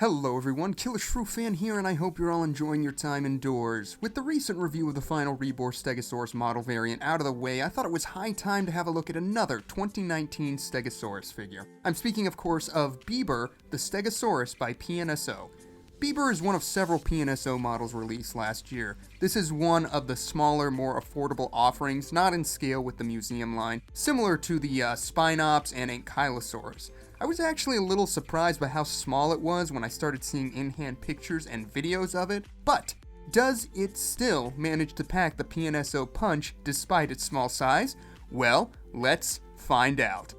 Hello everyone, Killer Shrew Fan here, and I hope you're all enjoying your time indoors. With the recent review of the final Rebor Stegosaurus model variant out of the way, I thought it was high time to have a look at another 2019 Stegosaurus figure. I'm speaking of course of Bieber, the Stegosaurus by PNSO. Bieber is one of several PNSO models released last year. This is one of the smaller, more affordable offerings, not in scale with the museum line, similar to the Spinops and Ankylosaurus. I was actually a little surprised by how small it was when I started seeing in-hand pictures and videos of it, but does it still manage to pack the PNSO punch despite its small size? Well, let's find out.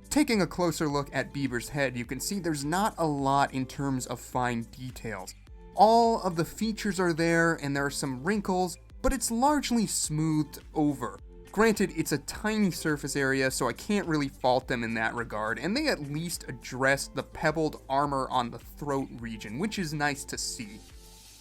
Taking a closer look at Bieber's head, you can see there's not a lot in terms of fine details. All of the features are there and there are some wrinkles, but it's largely smoothed over. Granted, it's a tiny surface area, so I can't really fault them in that regard, and they at least address the pebbled armor on the throat region, which is nice to see.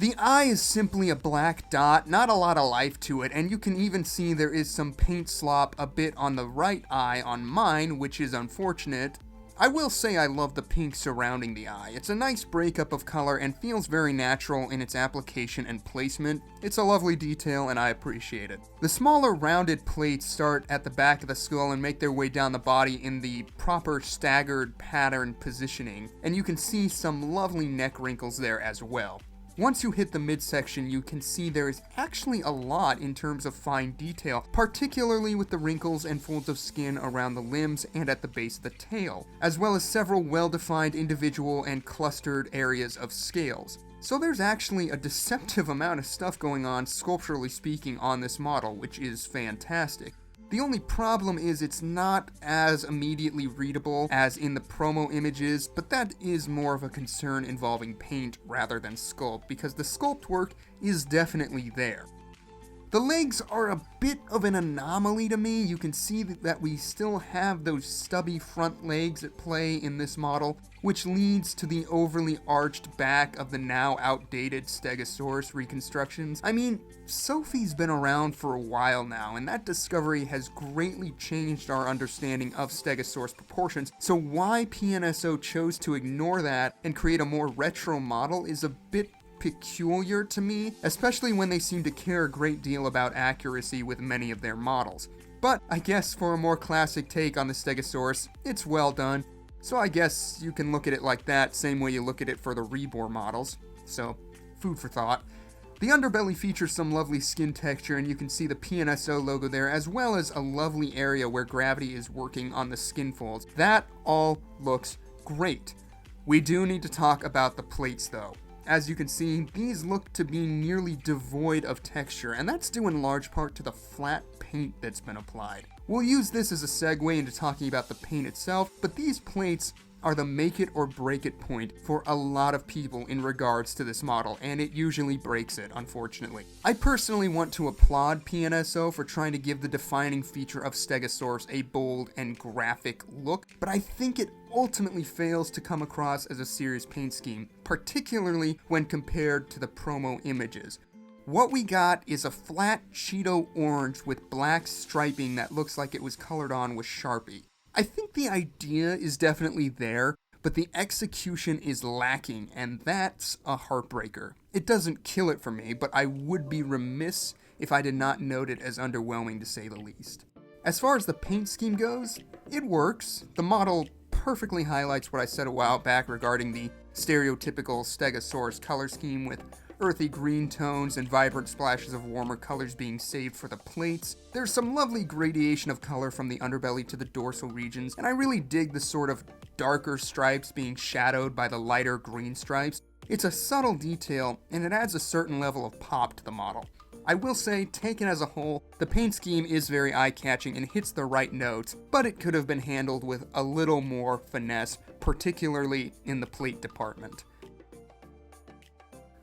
The eye is simply a black dot, not a lot of life to it, and you can even see there is some paint slop a bit on the right eye on mine, which is unfortunate. I will say I love the pink surrounding the eye. It's a nice breakup of color and feels very natural in its application and placement. It's a lovely detail and I appreciate it. The smaller rounded plates start at the back of the skull and make their way down the body in the proper staggered pattern positioning, and you can see some lovely neck wrinkles there as well. Once you hit the midsection, you can see there is actually a lot in terms of fine detail, particularly with the wrinkles and folds of skin around the limbs and at the base of the tail, as well as several well-defined individual and clustered areas of scales. So there's actually a deceptive amount of stuff going on, sculpturally speaking, on this model, which is fantastic. The only problem is it's not as immediately readable as in the promo images, but that is more of a concern involving paint rather than sculpt, because the sculpt work is definitely there. The legs are a bit of an anomaly to me. You can see that we still have those stubby front legs at play in this model, which leads to the overly arched back of the now outdated Stegosaurus reconstructions. I mean, Sophie's been around for a while now, and that discovery has greatly changed our understanding of Stegosaurus proportions, so why PNSO chose to ignore that and create a more retro model is a bit peculiar to me, especially when they seem to care a great deal about accuracy with many of their models. But I guess for a more classic take on the Stegosaurus, it's well done. So I guess you can look at it like that, same way you look at it for the Rebor models. So, food for thought. The underbelly features some lovely skin texture, and you can see the PNSO logo there, as well as a lovely area where gravity is working on the skin folds. That all looks great. We do need to talk about the plates though. As you can see, these look to be nearly devoid of texture, and that's due in large part to the flat paint that's been applied. We'll use this as a segue into talking about the paint itself, but these plates are the make it or break it point for a lot of people in regards to this model, and it usually breaks it, unfortunately. I personally want to applaud PNSO for trying to give the defining feature of Stegosaurus a bold and graphic look, but I think it ultimately fails to come across as a serious paint scheme, particularly when compared to the promo images. What we got is a flat Cheeto orange with black striping that looks like it was colored on with Sharpie. I think the idea is definitely there, but the execution is lacking, and that's a heartbreaker. It doesn't kill it for me, but I would be remiss if I did not note it as underwhelming to say the least. As far as the paint scheme goes, it works. The model perfectly highlights what I said a while back regarding the stereotypical Stegosaurus color scheme, with earthy green tones and vibrant splashes of warmer colors being saved for the plates. There's some lovely gradation of color from the underbelly to the dorsal regions, and I really dig the sort of darker stripes being shadowed by the lighter green stripes. It's a subtle detail, and it adds a certain level of pop to the model. I will say, taken as a whole, the paint scheme is very eye-catching and hits the right notes, but it could have been handled with a little more finesse, particularly in the plate department.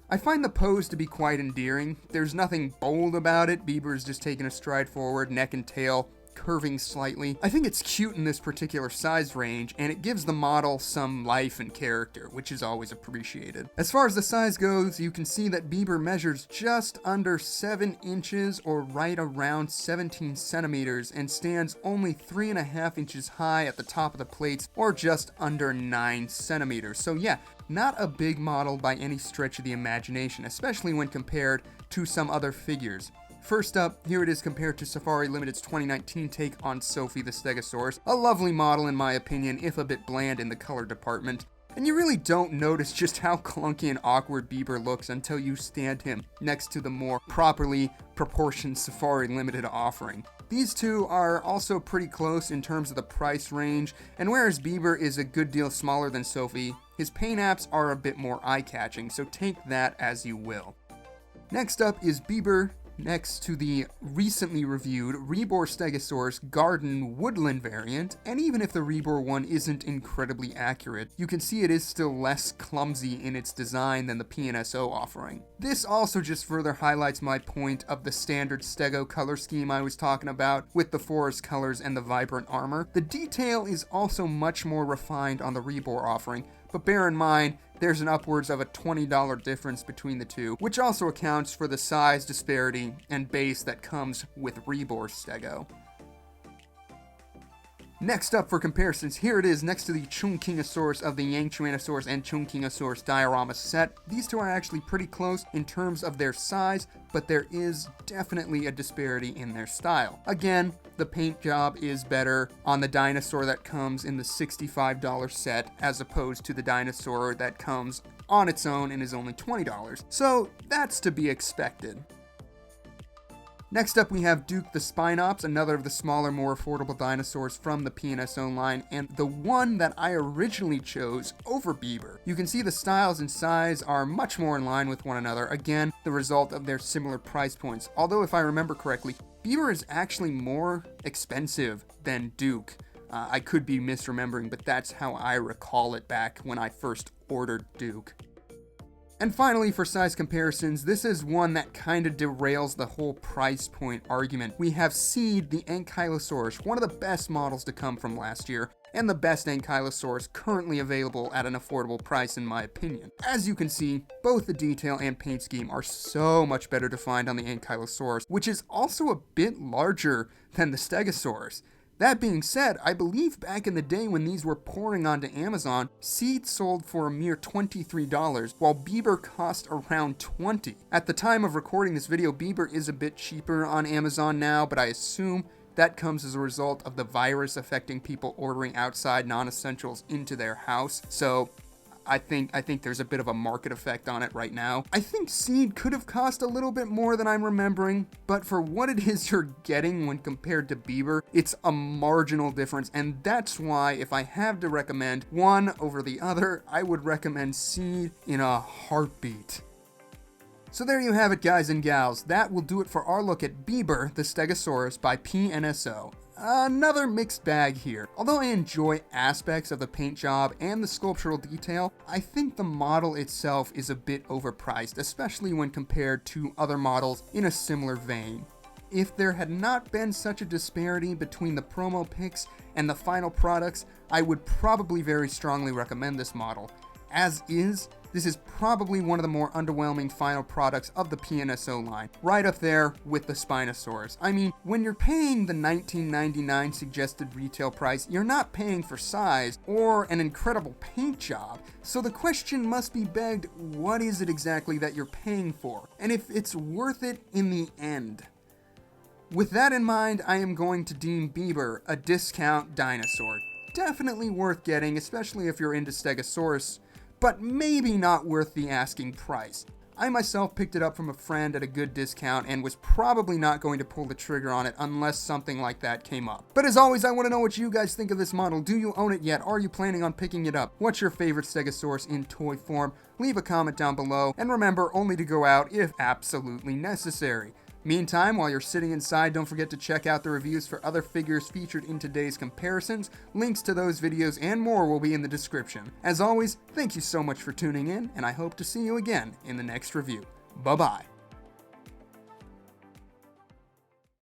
I find the pose to be quite endearing. There's nothing bold about it. Bieber's just taking a stride forward, neck and tail curving slightly. I think it's cute in this particular size range, and it gives the model some life and character, which is always appreciated. As far as the size goes, you can see that Bieber measures just under 7 inches, or right around 17 centimeters, and stands only 3.5 inches high at the top of the plates, or just under 9 centimeters. So yeah, not a big model by any stretch of the imagination, especially when compared to some other figures. First up, here it is compared to Safari Limited's 2019 take on Sophie the Stegosaurus. A lovely model in my opinion, if a bit bland in the color department. And you really don't notice just how clunky and awkward Bieber looks until you stand him next to the more properly proportioned Safari Limited offering. These two are also pretty close in terms of the price range, and whereas Bieber is a good deal smaller than Sophie, his paint apps are a bit more eye-catching, so take that as you will. Next up is Bieber next to the recently reviewed Rebor Stegosaurus Garden Woodland variant, and even if the Rebor one isn't incredibly accurate, you can see it is still less clumsy in its design than the PNSO offering. This also just further highlights my point of the standard Stego color scheme I was talking about, with the forest colors and the vibrant armor. The detail is also much more refined on the Rebor offering, but bear in mind, there's an upwards of a $20 difference between the two, which also accounts for the size disparity and base that comes with Rebor Stego. Next up for comparisons, here it is next to the Chungkingosaurus of the Yangchuanosaurus and Chungkingosaurus diorama set. These two are actually pretty close in terms of their size, but there is definitely a disparity in their style. Again, the paint job is better on the dinosaur that comes in the $65 set as opposed to the dinosaur that comes on its own and is only $20. So that's to be expected. Next up we have Duke the Spinops, another of the smaller, more affordable dinosaurs from the PNSO line, and the one that I originally chose over Bieber. You can see the styles and size are much more in line with one another, again, the result of their similar price points. Although if I remember correctly, Bieber is actually more expensive than Duke. I could be misremembering, but that's how I recall it back when I first ordered Duke. And finally, for size comparisons, this is one that kind of derails the whole price point argument. We have Seed, the Ankylosaurus, one of the best models to come from last year, and the best Ankylosaurus currently available at an affordable price in my opinion. As you can see, both the detail and paint scheme are so much better defined on the Ankylosaurus, which is also a bit larger than the Stegosaurus. That being said, I believe back in the day when these were pouring onto Amazon, Seed sold for a mere $23, while Bieber cost around $20. At the time of recording this video, Bieber is a bit cheaper on Amazon now, but I assume that comes as a result of the virus affecting people ordering outside non-essentials into their house. So I think there's a bit of a market effect on it right now. I think Seed could have cost a little bit more than I'm remembering, but for what it is you're getting when compared to Bieber, it's a marginal difference, and that's why if I have to recommend one over the other, I would recommend Seed in a heartbeat. So there you have it, guys and gals. That will do it for our look at Bieber the Stegosaurus by PNSO. Another mixed bag here. Although I enjoy aspects of the paint job and the sculptural detail, I think the model itself is a bit overpriced, especially when compared to other models in a similar vein. If there had not been such a disparity between the promo pics and the final products, I would probably very strongly recommend this model. As is, this is probably one of the more underwhelming final products of the PNSO line, right up there with the Spinosaurus. I mean, when you're paying the $19.99 suggested retail price, you're not paying for size or an incredible paint job, so the question must be begged, what is it exactly that you're paying for? And if it's worth it in the end. With that in mind, I am going to deem Bieber a discount dinosaur. Definitely worth getting, especially if you're into Stegosaurus, but maybe not worth the asking price. I myself picked it up from a friend at a good discount and was probably not going to pull the trigger on it unless something like that came up. But as always, I want to know what you guys think of this model. Do you own it yet? Are you planning on picking it up? What's your favorite Stegosaurus in toy form? Leave a comment down below, and remember, only to go out if absolutely necessary. Meantime, while you're sitting inside, don't forget to check out the reviews for other figures featured in today's comparisons. Links to those videos and more will be in the description. As always, thank you so much for tuning in, and I hope to see you again in the next review. Bye-bye.